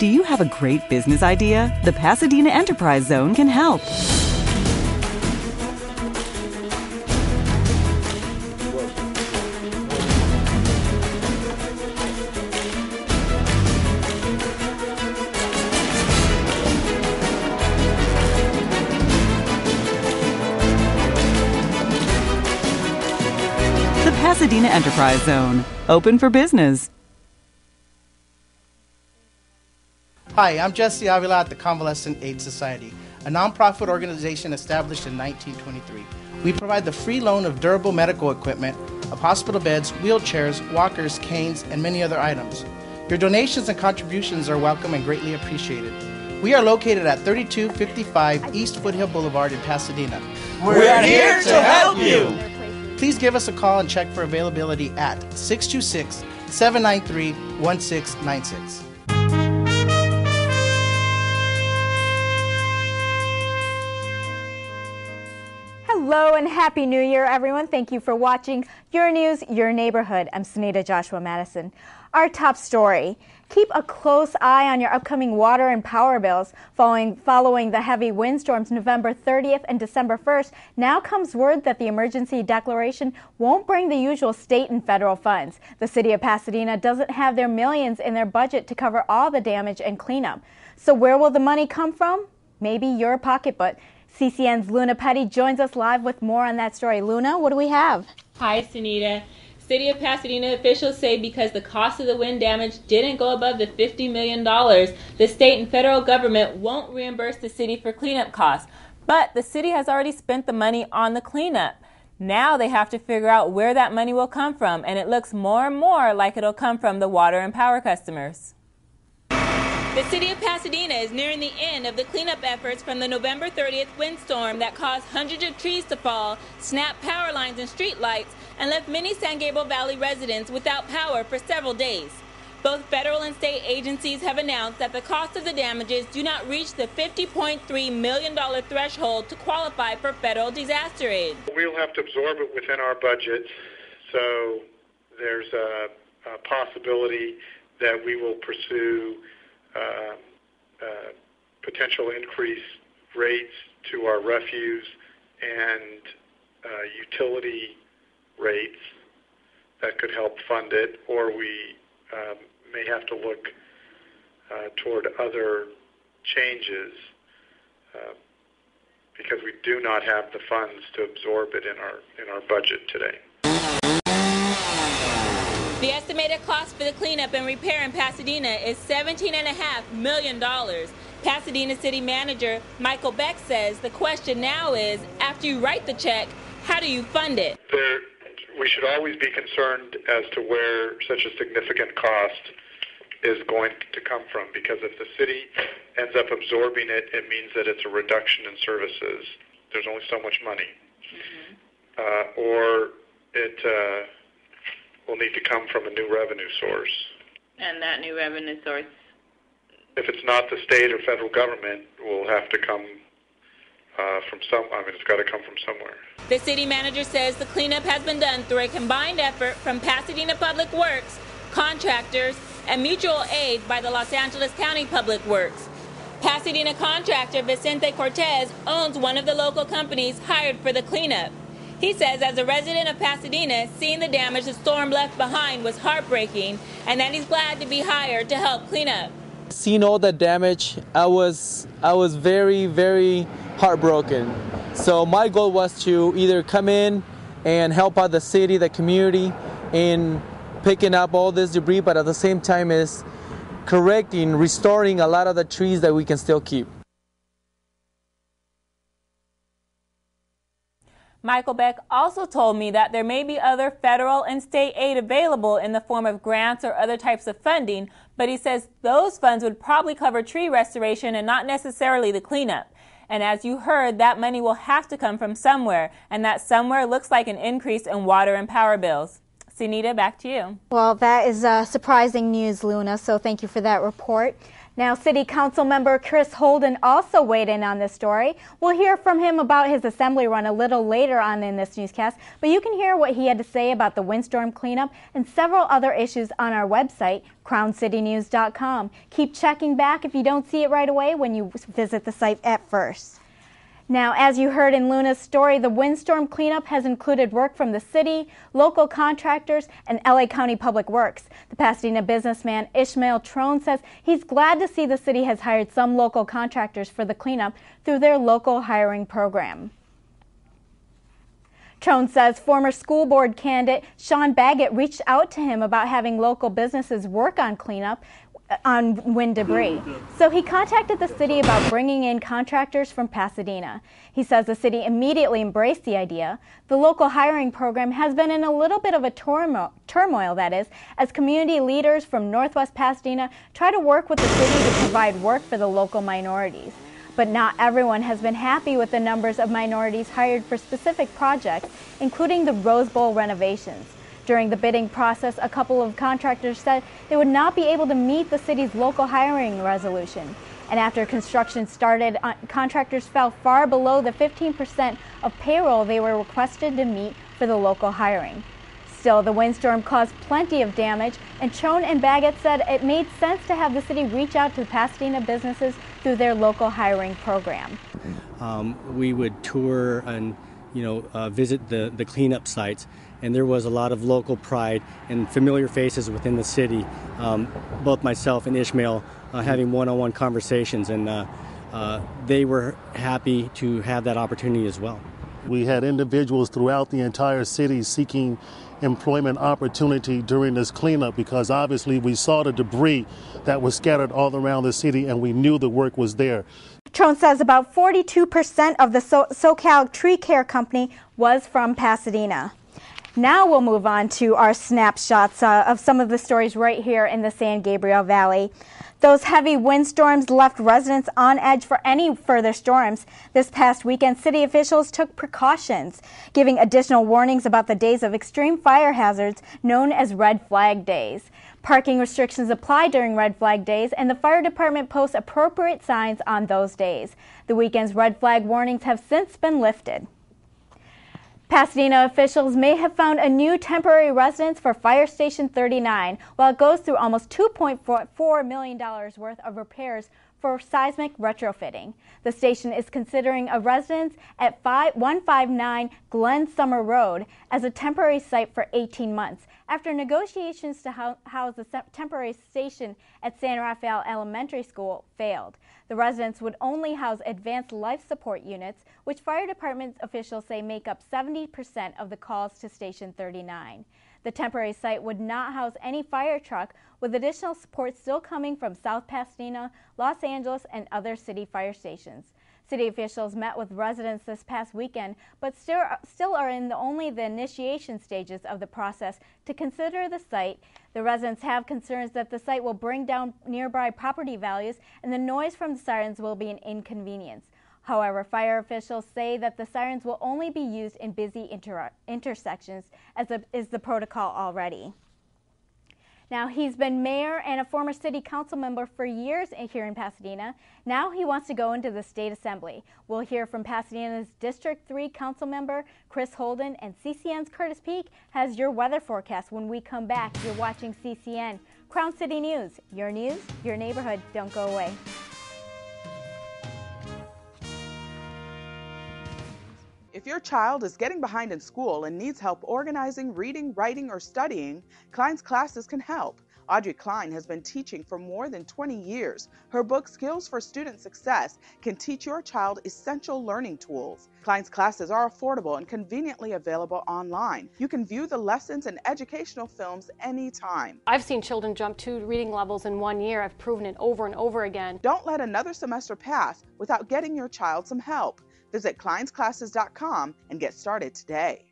Do you have a great business idea? The Pasadena Enterprise Zone can help. The Pasadena Enterprise Zone, open for business. Hi, I'm Jesse Avila at the Convalescent Aid Society, a nonprofit organization established in 1923. We provide the free loan of durable medical equipment, of hospital beds, wheelchairs, walkers, canes, and many other items. Your donations and contributions are welcome and greatly appreciated. We are located at 3255 East Foothill Boulevard in Pasadena. We're here to help you! Please give us a call and check for availability at 626-793-1696. Hello and Happy New Year, everyone. Thank you for watching Your News, Your Neighborhood. I'm Sehnita Joshua Mattison. Our top story. Keep a close eye on your upcoming water and power bills. Following the heavy windstorms November 30th and December 1st, now comes word that the emergency declaration won't bring the usual state and federal funds. The city of Pasadena doesn't have their millions in their budget to cover all the damage and cleanup. So where will the money come from? Maybe your pocketbook. CCN's Luna Petty joins us live with more on that story. Luna, what do we have? Hi, Sehnita. City of Pasadena officials say because the cost of the wind damage didn't go above the $50 million, the state and federal government won't reimburse the city for cleanup costs. But the city has already spent the money on the cleanup. Now they have to figure out where that money will come from, and it looks more and more like it'll come from the water and power customers. The city of Pasadena is nearing the end of the cleanup efforts from the November 30th windstorm that caused hundreds of trees to fall, snapped power lines and street lights, and left many San Gabriel Valley residents without power for several days. Both federal and state agencies have announced that the cost of the damages do not reach the $50.3 million threshold to qualify for federal disaster aid. We'll have to absorb it within our budget, so there's a possibility that we will pursue potential increased rates to our refuse and utility rates that could help fund it, or we may have to look toward other changes because we do not have the funds to absorb it in our budget today. The estimated cost for the cleanup and repair in Pasadena is $17.5 million. Pasadena City Manager Michael Beck says the question now is, after you write the check, how do you fund it? We should always be concerned as to where such a significant cost is going to come from, because if the city ends up absorbing it, it means that it's a reduction in services. There's only so much money. Or it will need to come from a new revenue source. And that new revenue source? If it's not the state or federal government, will have to come it's got to come from somewhere. The city manager says the cleanup has been done through a combined effort from Pasadena Public Works, contractors, and mutual aid by the Los Angeles County Public Works. Pasadena contractor Vicente Cortez owns one of the local companies hired for the cleanup. He says as a resident of Pasadena, seeing the damage the storm left behind was heartbreaking, and that he's glad to be hired to help clean up. Seeing all the damage, I was very, very heartbroken. So my goal was to either come in and help out the city, the community, in picking up all this debris, but at the same time is restoring a lot of the trees that we can still keep. Michael Beck also told me that there may be other federal and state aid available in the form of grants or other types of funding, but he says those funds would probably cover tree restoration and not necessarily the cleanup. And as you heard, that money will have to come from somewhere, and that somewhere looks like an increase in water and power bills. Sehnita, back to you. Well, that is surprising news, Luna, so thank you for that report. Now, City Council member Chris Holden also weighed in on this story. We'll hear from him about his assembly run a little later on in this newscast, but you can hear what he had to say about the windstorm cleanup and several other issues on our website, crowncitynews.com. Keep checking back if you don't see it right away when you visit the site at first. Now, as you heard in Luna's story, the windstorm cleanup has included work from the city, local contractors, and LA County Public Works. The Pasadena businessman Ishmael Trone says he's glad to see the city has hired some local contractors for the cleanup through their local hiring program. Trone says former school board candidate Sean Baggett reached out to him about having local businesses work on cleanup on wind debris. So he contacted the city about bringing in contractors from Pasadena. He says the city immediately embraced the idea. The local hiring program has been in a little bit of a turmoil, that is, as community leaders from Northwest Pasadena try to work with the city to provide work for the local minorities. But not everyone has been happy with the numbers of minorities hired for specific projects, including the Rose Bowl renovations. During the bidding process, a couple of contractors said they would not be able to meet the city's local hiring resolution. And after construction started, contractors fell far below the 15% of payroll they were requested to meet for the local hiring. Still, the windstorm caused plenty of damage, and Trone and Baggett said it made sense to have the city reach out to Pasadena businesses through their local hiring program. We would tour and visit the cleanup sites, and there was a lot of local pride and familiar faces within the city, both myself and Ishmael having one-on-one conversations, and they were happy to have that opportunity as well. We had individuals throughout the entire city seeking employment opportunity during this cleanup because obviously we saw the debris that was scattered all around the city and we knew the work was there. Trone says about 42% of the SoCal Tree Care Company was from Pasadena. Now we'll move on to our snapshots of some of the stories right here in the San Gabriel Valley. Those heavy windstorms left residents on edge for any further storms. This past weekend, city officials took precautions, giving additional warnings about the days of extreme fire hazards known as red flag days. Parking restrictions apply during red flag days, and the fire department posts appropriate signs on those days. The weekend's red flag warnings have since been lifted. Pasadena officials may have found a new temporary residence for Fire Station 39 while it goes through almost $2.4 million worth of repairs for seismic retrofitting. The station is considering a residence at 159 Glen Summer Road as a temporary site for 18 months after negotiations to house the temporary station at San Rafael Elementary School failed. The residence would only house advanced life support units, which fire department officials say make up 70% of the calls to Station 39. The temporary site would not house any fire truck, with additional support still coming from South Pasadena, Los Angeles, and other city fire stations. City officials met with residents this past weekend, but still are in only the initiation stages of the process to consider the site. The residents have concerns that the site will bring down nearby property values and the noise from the sirens will be an inconvenience. However, fire officials say that the sirens will only be used in busy intersections, as is the protocol already. Now, he's been mayor and a former city council member for years here in Pasadena. Now he wants to go into the state assembly. We'll hear from Pasadena's District 3 council member Chris Holden, and CCN's Curtis Peek has your weather forecast when we come back. You're watching CCN, Crown City News, your neighborhood. Don't go away. If your child is getting behind in school and needs help organizing, reading, writing, or studying, Klein's Classes can help. Audrey Klein has been teaching for more than 20 years. Her book, Skills for Student Success, can teach your child essential learning tools. Klein's Classes are affordable and conveniently available online. You can view the lessons and educational films anytime. I've seen children jump 2 reading levels in 1 year. I've proven it over and over again. Don't let another semester pass without getting your child some help. Visit kleinsclasses.com and get started today.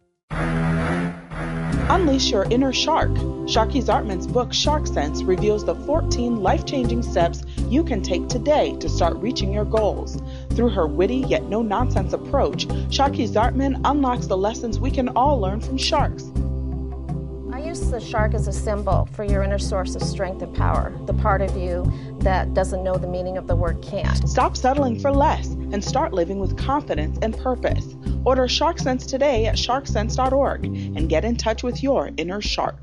Unleash your inner shark. Sharky Zartman's book, Shark Sense, reveals the 14 life-changing steps you can take today to start reaching your goals. Through her witty yet no-nonsense approach, Sharky Zartman unlocks the lessons we can all learn from sharks. Are you use the shark as a symbol for your inner source of strength and power, the part of you that doesn't know the meaning of the word can't. Stop settling for less and start living with confidence and purpose. Order Shark Sense today at sharksense.org and get in touch with your inner shark.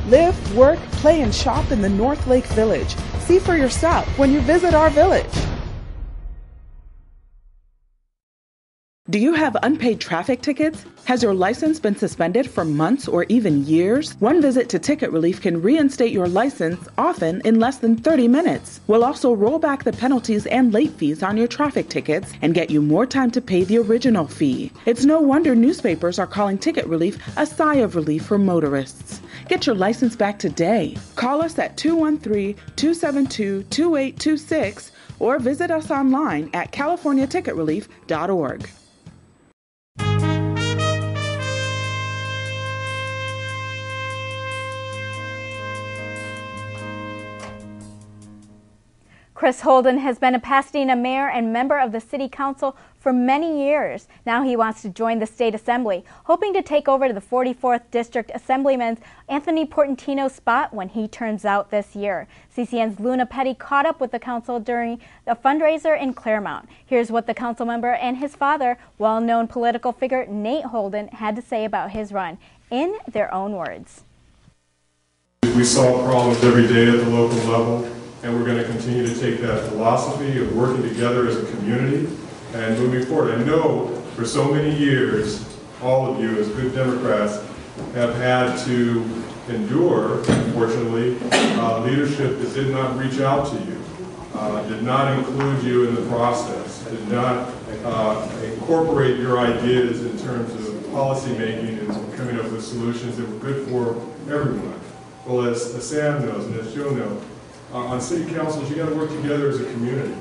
Live, work, play, and shop in the North Lake Village. See for yourself when you visit our village. Do you have unpaid traffic tickets? Has your license been suspended for months or even years? One visit to Ticket Relief can reinstate your license, often in less than 30 minutes. We'll also roll back the penalties and late fees on your traffic tickets and get you more time to pay the original fee. It's no wonder newspapers are calling Ticket Relief a sigh of relief for motorists. Get your license back today. Call us at 213-272-2826 or visit us online at californiaticketrelief.org. Chris Holden has been a Pasadena mayor and member of the city council for many years. Now he wants to join the state assembly, hoping to take over the 44th District Assemblyman Anthony Portantino's spot when he turns out this year. CCN's Luna Petty caught up with the council during a fundraiser in Claremont. Here's what the council member and his father, well-known political figure Nate Holden, had to say about his run in their own words. We solve problems every day at the local level, and we're going to continue to take that philosophy of working together as a community and moving forward. I know for so many years, all of you as good Democrats have had to endure, unfortunately, leadership that did not reach out to you, did not include you in the process, did not incorporate your ideas in terms of policy making and coming up with solutions that were good for everyone. Well, as Sam knows and as Joe knows, on city councils, you got to work together as a community.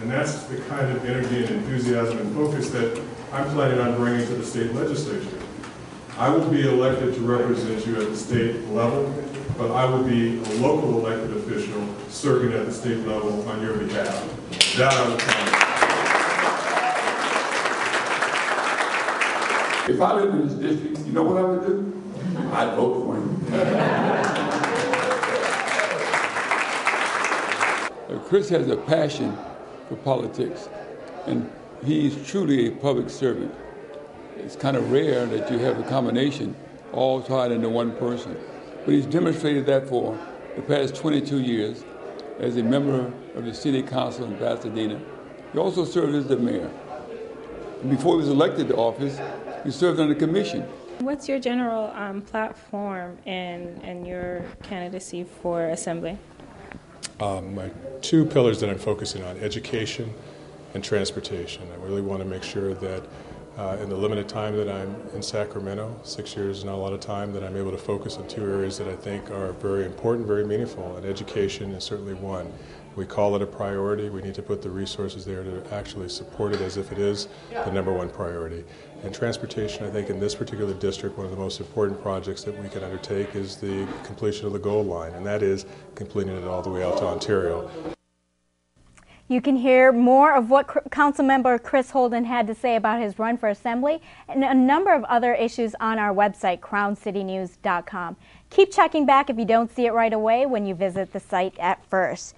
And that's the kind of energy and enthusiasm and focus that I'm planning on bringing to the state legislature. I will be elected to represent you at the state level, but I will be a local elected official serving at the state level on your behalf. That I will promise. If I lived in this district, you know what I would do? I'd vote for him. Chris has a passion for politics, and he's truly a public servant. It's kind of rare that you have a combination all tied into one person, but he's demonstrated that for the past 22 years as a member of the city council in Pasadena. He also served as the mayor. And before he was elected to office, he served on the commission. What's your general platform and your candidacy for assembly? My two pillars that I'm focusing on, education and transportation. I really want to make sure that in the limited time that I'm in Sacramento, 6 years is not a lot of time, that I'm able to focus on two areas that I think are very important, very meaningful, and education is certainly one. We call it a priority. We need to put the resources there to actually support it as if it is the #1 priority. And transportation, I think in this particular district, one of the most important projects that we can undertake is the completion of the Gold Line, and that is completing it all the way out to Ontario. You can hear more of what Councilmember Chris Holden had to say about his run for Assembly and a number of other issues on our website, crowncitynews.com. Keep checking back if you don't see it right away when you visit the site at first.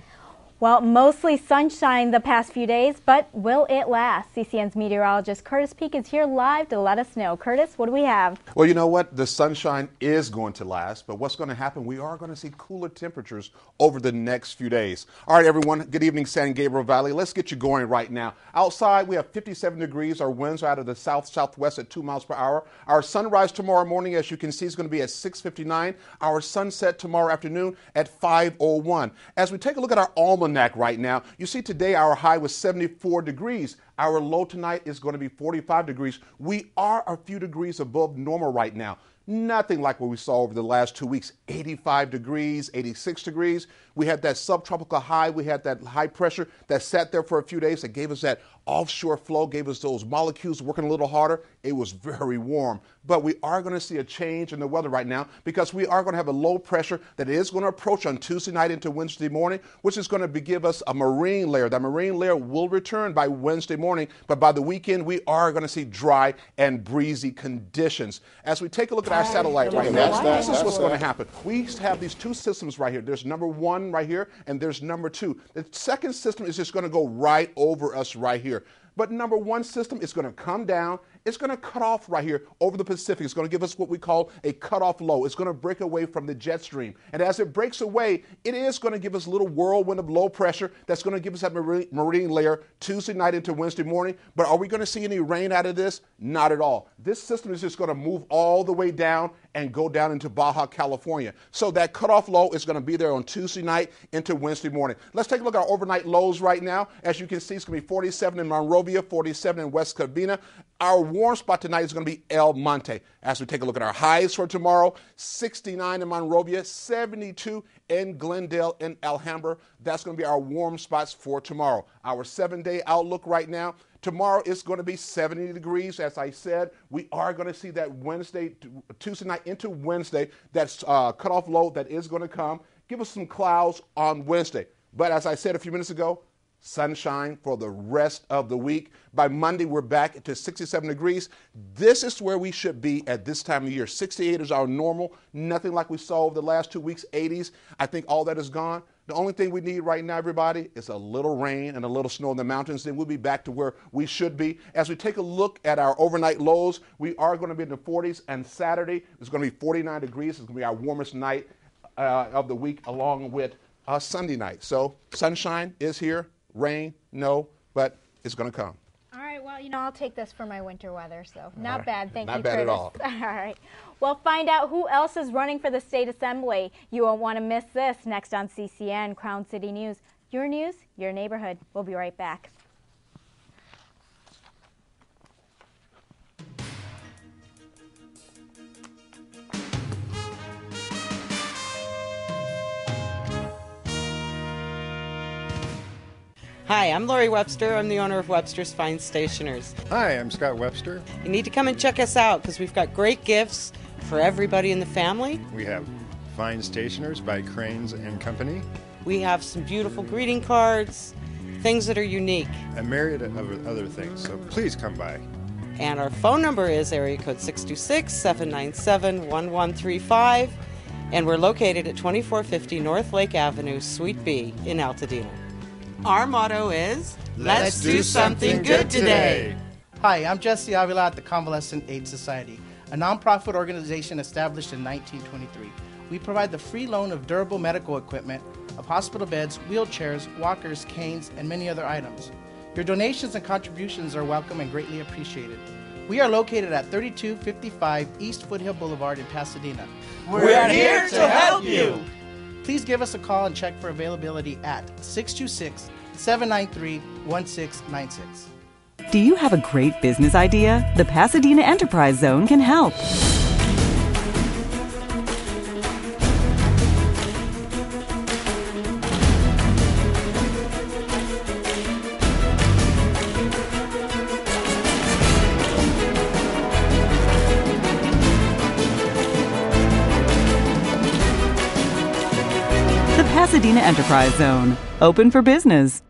Well, mostly sunshine the past few days, but will it last? CCN's meteorologist Curtis Peek is here live to let us know. Curtis, what do we have? Well, you know what? The sunshine is going to last, but what's going to happen? We are going to see cooler temperatures over the next few days. All right, everyone. Good evening, San Gabriel Valley. Let's get you going right now. Outside, we have 57 degrees. Our winds are out of the south-southwest at 2 miles per hour. Our sunrise tomorrow morning, as you can see, is going to be at 6:59. Our sunset tomorrow afternoon at 5:01. As we take a look at our almanac right now, you see today our high was 74 degrees. Our low tonight is going to be 45 degrees. We are a few degrees above normal right now. Nothing like what we saw over the last 2 weeks, 85 degrees, 86 degrees. We had that subtropical high. We had that high pressure that sat there for a few days that gave us that offshore flow, gave us those molecules working a little harder. It was very warm. But we are going to see a change in the weather right now because we are going to have a low pressure that is going to approach on Tuesday night into Wednesday morning, which is going to give us a marine layer. That marine layer will return by Wednesday morning, but by the weekend, we are going to see dry and breezy conditions. As we take a look at our satellite right now, this is what's going to happen. We have these two systems right here. There's number one right here, and there's number two. The second system is just going to go right over us right here. But number one system is going to come down. It's going to cut off right here over the Pacific. It's going to give us what we call a cutoff low. It's going to break away from the jet stream. And as it breaks away, it is going to give us a little whirlwind of low pressure that's going to give us that marine layer Tuesday night into Wednesday morning. But are we going to see any rain out of this? Not at all. This system is just going to move all the way down and go down into Baja California. So that cutoff low is going to be there on Tuesday night into Wednesday morning. Let's take a look at our overnight lows right now. As you can see, it's going to be 47 in Monrovia, 47 in West Covina. Our warm spot tonight is going to be El Monte. As we take a look at our highs for tomorrow, 69 in Monrovia, 72 in Glendale and Alhambra. That's going to be our warm spots for tomorrow. Our 7-day outlook right now. Tomorrow it's going to be 70 degrees. As I said, we are going to see that Tuesday night into Wednesday, that cutoff low that is going to come. Give us some clouds on Wednesday. But as I said a few minutes ago, sunshine for the rest of the week. By Monday, we're back to 67 degrees. This is where we should be at this time of year. 68 is our normal. Nothing like we saw over the last 2 weeks, 80s. I think all that is gone. The only thing we need right now, everybody, is a little rain and a little snow in the mountains. Then we'll be back to where we should be. As we take a look at our overnight lows, we are going to be in the 40s. And Saturday, it's going to be 49 degrees. It's going to be our warmest night of the week, along with Sunday night. So sunshine is here. Rain, no, but it's going to come. All right, well, I'll take this for my winter weather, so not bad. Thank you, Not bad Curtis. at all. All right. Well, find out who else is running for the State Assembly. You won't want to miss this next on CCN Crown City News. Your news, your neighborhood. We'll be right back. Hi, I'm Lori Webster. I'm the owner of Webster's Fine Stationers. Hi, I'm Scott Webster. You need to come and check us out because we've got great gifts for everybody in the family. We have Fine Stationers by Cranes and Company. We have some beautiful greeting cards, things that are unique. A myriad of other things, so please come by. And our phone number is area code 626-797-1135. And we're located at 2450 North Lake Avenue, Suite B in Altadena. Our motto is, let's do something good today. Hi, I'm Jesse Avila at the Convalescent Aid Society, a nonprofit organization established in 1923. We provide the free loan of durable medical equipment, of hospital beds, wheelchairs, walkers, canes, and many other items. Your donations and contributions are welcome and greatly appreciated. We are located at 3255 East Foothill Boulevard in Pasadena. We're here to help you. Please give us a call and check for availability at 626-793-1696. Do you have a great business idea? The Pasadena Enterprise Zone can help. Pasadena Enterprise Zone, open for business.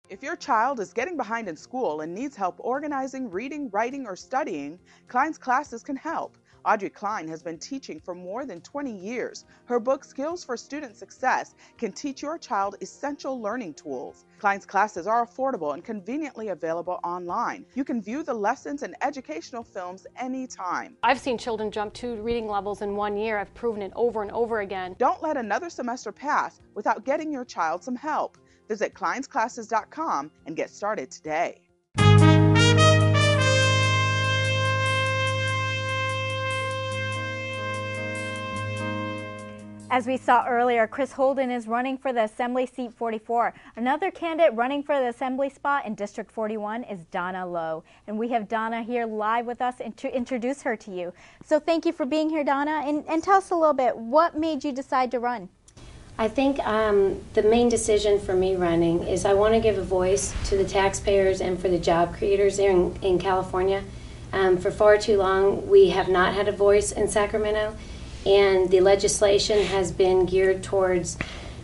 If your child is getting behind in school and needs help organizing, reading, writing, or studying, Klein's classes can help. Audrey Klein has been teaching for more than 20 years. Her book, Skills for Student Success, can teach your child essential learning tools. Klein's classes are affordable and conveniently available online. You can view the lessons and educational films anytime. I've seen children jump 2 reading levels in 1 year. I've proven it over and over again. Don't let another semester pass without getting your child some help. Visit kleinsclasses.com and get started today. As we saw earlier, Chris Holden is running for the Assembly seat 44. Another candidate running for the Assembly spot in District 41 is Donna Lowe. And we have Donna here live with us to introduce her to you. So thank you for being here, Donna. And tell us a little bit, what made you decide to run? I think the main decision for me running is I want to give a voice to the taxpayers and for the job creators there in California. For far too long, we have not had a voice in Sacramento. And the legislation has been geared towards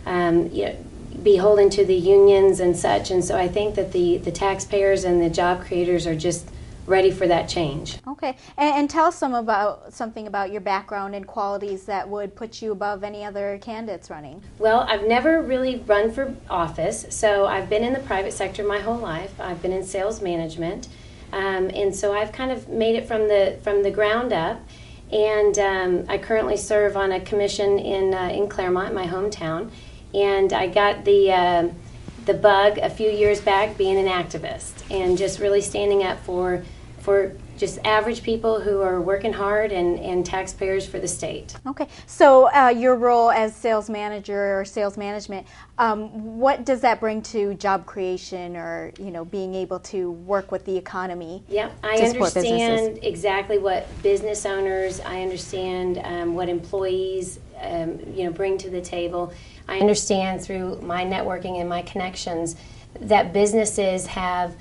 beholden to the unions and such. And so I think that the taxpayers and the job creators are just ready for that change. Okay. And tell us something about your background and qualities that would put you above any other candidates running. Well, I've never really run for office. So I've been in the private sector my whole life. I've been in sales management. And so I've kind of made it from the ground up. And I currently serve on a commission in Claremont, my hometown. And I got the bug a few years back being an activist and just really standing up for just average people who are working hard and taxpayers for the state. Okay, so your role as sales manager or sales management, what does that bring to job creation or being able to work with the economy? Yep, I understand exactly what business owners, I understand what employees bring to the table. I understand through my networking and my connections that businesses have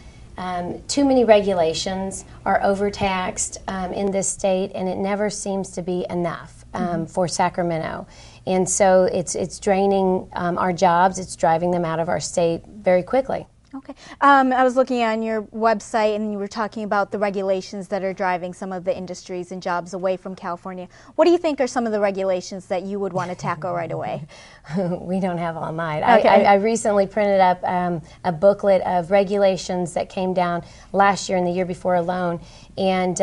too many regulations, are overtaxed in this state, and it never seems to be enough for Sacramento. And so it's draining our jobs, it's driving them out of our state very quickly. Okay. I was looking on your website and you were talking about the regulations that are driving some of the industries and jobs away from California. What do you think are some of the regulations that you would want to tackle right away? We don't have all night. Okay. I recently printed up a booklet of regulations that came down last year and the year before alone, and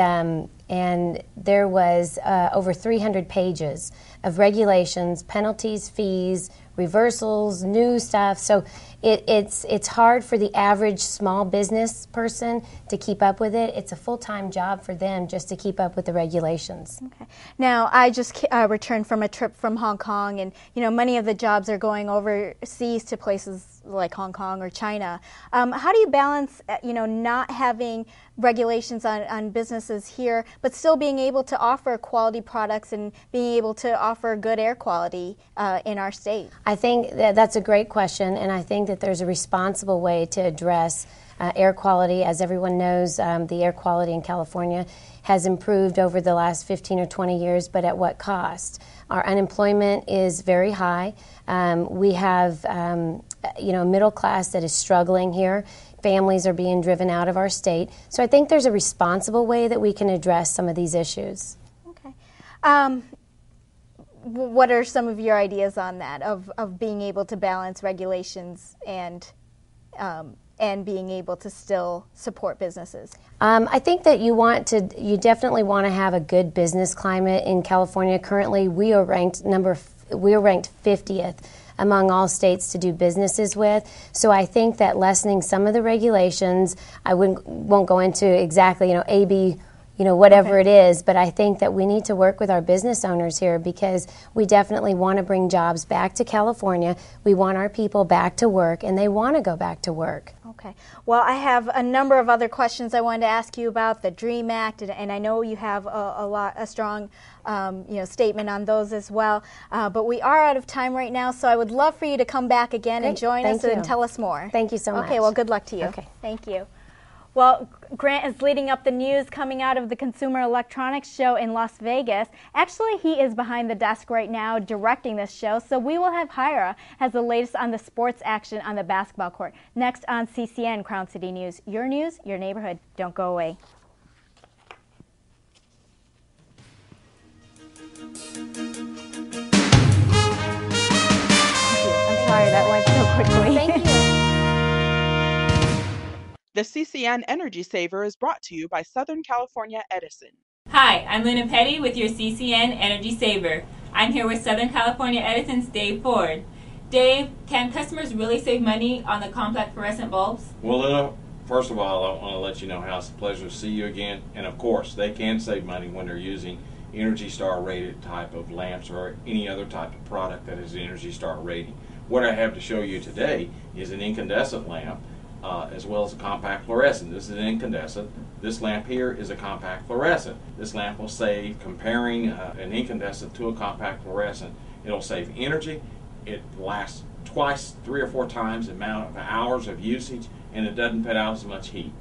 there was over 300 pages of regulations, penalties, fees, reversals, new stuff. So it's hard for the average small business person to keep up with it. It's a full-time job for them just to keep up with the regulations. Okay. Now, I just returned from a trip from Hong Kong, and many of the jobs are going overseas to places like Hong Kong or China. How do you balance not having regulations on businesses here, but still being able to offer quality products and being able to offer good air quality in our state? I think that's a great question, and I think that there's a responsible way to address air quality. As everyone knows, the air quality in California has improved over the last 15 or 20 years, but at what cost? Our unemployment is very high. We have a middle class that is struggling here. Families are being driven out of our state. So I think there's a responsible way that we can address some of these issues. Okay. What are some of your ideas on that, of being able to balance regulations and being able to still support businesses? I think that you definitely want to have a good business climate in California. Currently, we are ranked 50th among all states to do businesses with. So I think that lessening some of the regulations, I won't go into exactly, AB, whatever it is, but I think that we need to work with our business owners here because we definitely want to bring jobs back to California. We want our people back to work, and they want to go back to work. Okay. Well, I have a number of other questions I wanted to ask you about the DREAM Act, and I know you have a strong statement on those as well. But we are out of time right now, so I would love for you to come back again and join us and tell us more. Thank you so much. Okay. Well, good luck to you. Okay. Thank you. Well, Grant is leading up the news coming out of the Consumer Electronics Show in Las Vegas. Actually, he is behind the desk right now directing this show, so we will have Jaira has the latest on the sports action on the basketball court. Next on CCN Crown City News, your neighborhood. Don't go away. I'm sorry, that went so quickly. Thank you. The CCN Energy Saver is brought to you by Southern California Edison. Hi, I'm Luna Petty with your CCN Energy Saver. I'm here with Southern California Edison's Dave Ford. Dave, can customers really save money on the complex fluorescent bulbs? Well, Luna, first of all, I want to let you know how it's a pleasure to see you again. And of course, they can save money when they're using Energy Star rated type of lamps or any other type of product that is Energy Star rating. What I have to show you today is an incandescent lamp as well as a compact fluorescent. This is an incandescent. This lamp here is a compact fluorescent. This lamp will save, comparing an incandescent to a compact fluorescent, it'll save energy. It lasts twice, 3 or 4 times the amount of hours of usage, and it doesn't put out as much heat.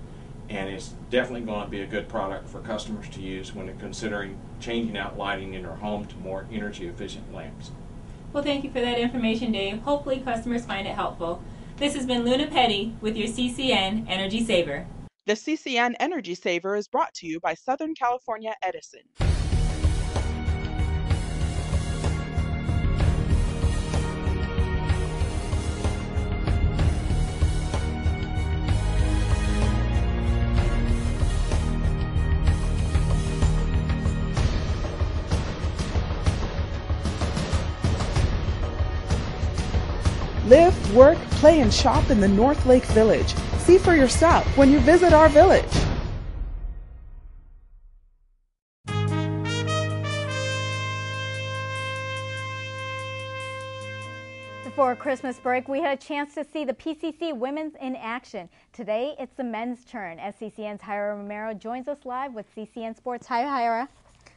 And it's definitely going to be a good product for customers to use when they're considering changing out lighting in their home to more energy efficient lamps. Well, thank you for that information, Dave. Hopefully customers find it helpful. This has been Luna Petty with your CCN Energy Saver. The CCN Energy Saver is brought to you by Southern California Edison. Live, work, play, and shop in the North Lake Village. See for yourself when you visit our village. Before Christmas break, we had a chance to see the PCC women's in action. Today, it's the men's turn as CCN's Jaira Romero joins us live with CCN Sports. Hi, Jaira.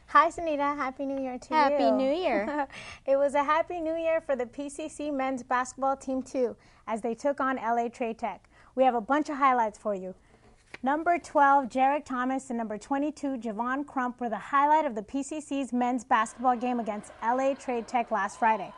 Hi, Sehnita. Happy New Year to you. Happy New Year. It was a Happy New Year for the PCC men's basketball team, too, as they took on LA Trade Tech. We have a bunch of highlights for you. Number 12, Jaira Thomas, and number 22, Javon Crump, were the highlight of the PCC's men's basketball game against LA Trade Tech last Friday.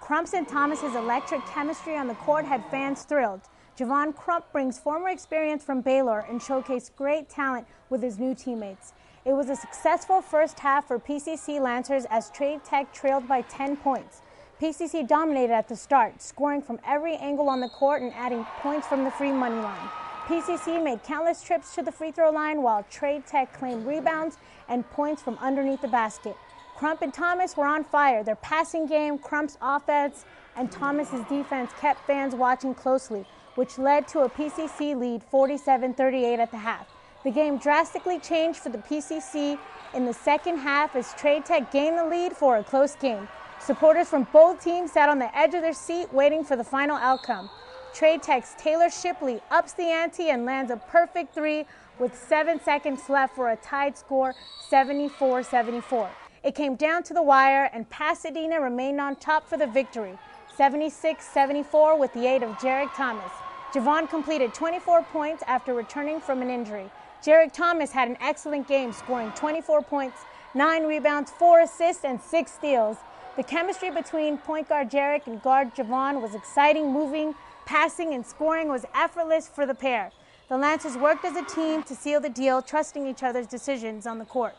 Crump's and Thomas's electric chemistry on the court had fans thrilled. Javon Crump brings former experience from Baylor and showcased great talent with his new teammates. It was a successful first half for PCC Lancers as Trade Tech trailed by 10 points. PCC dominated at the start, scoring from every angle on the court and adding points from the free money line. PCC made countless trips to the free throw line while Trade Tech claimed rebounds and points from underneath the basket. Crump and Thomas were on fire. Their passing game, Crump's offense, and Thomas's defense kept fans watching closely, which led to a PCC lead 47-38 at the half. The game drastically changed for the PCC in the second half as Trade Tech gained the lead for a close game. Supporters from both teams sat on the edge of their seat waiting for the final outcome. Trade Tech's Taylor Shipley ups the ante and lands a perfect three with 7 seconds left for a tied score, 74-74. It came down to the wire and Pasadena remained on top for the victory, 76-74 with the aid of Jaira Thomas. Javon completed 24 points after returning from an injury. Jaira Thomas had an excellent game, scoring 24 points, 9 rebounds, 4 assists, and 6 steals. The chemistry between point guard Jaira and guard Javon was exciting, moving, passing, and scoring was effortless for the pair. The Lancers worked as a team to seal the deal, trusting each other's decisions on the court.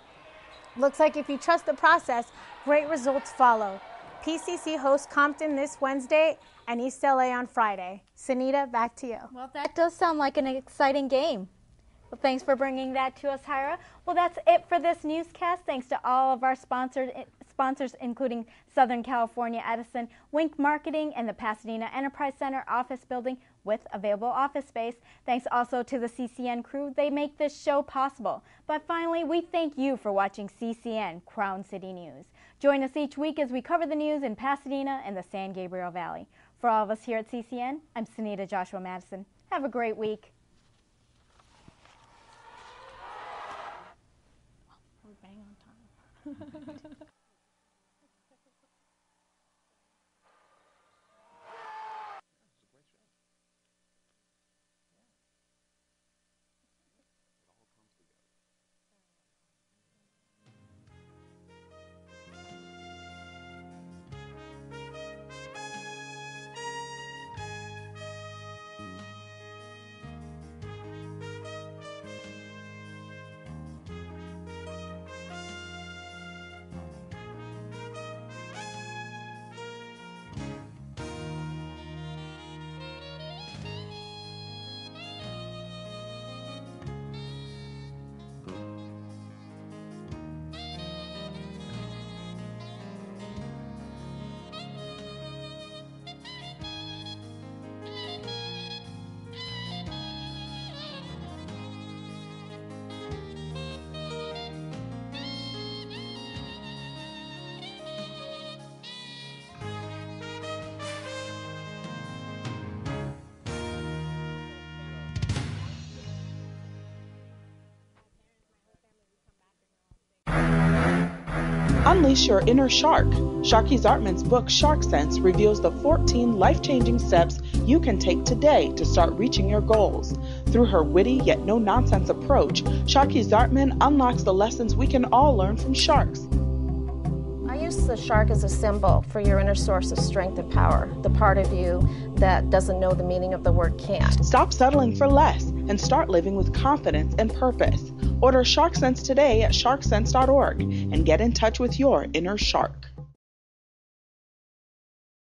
Looks like if you trust the process, great results follow. PCC hosts Compton this Wednesday and East LA on Friday. Sehnita, back to you. Well, that does sound like an exciting game. Well, thanks for bringing that to us, Jaira. Well, that's it for this newscast. Thanks to all of our sponsors, including Southern California Edison, Wink Marketing, and the Pasadena Enterprise Center office building with available office space. Thanks also to the CCN crew. They make this show possible. But finally, we thank you for watching CCN Crown City News. Join us each week as we cover the news in Pasadena and the San Gabriel Valley. For all of us here at CCN, I'm Sehnita Joshua Mattison. Have a great week. We're bang on time. Unleash your inner shark. Sharky Zartman's book, Shark Sense, reveals the 14 life-changing steps you can take today to start reaching your goals. Through her witty yet no-nonsense approach, Sharky Zartman unlocks the lessons we can all learn from sharks. I use the shark as a symbol for your inner source of strength and power, the part of you that doesn't know the meaning of the word can't. Stop settling for less and start living with confidence and purpose. Order Shark Sense today at sharksense.org and get in touch with your inner shark.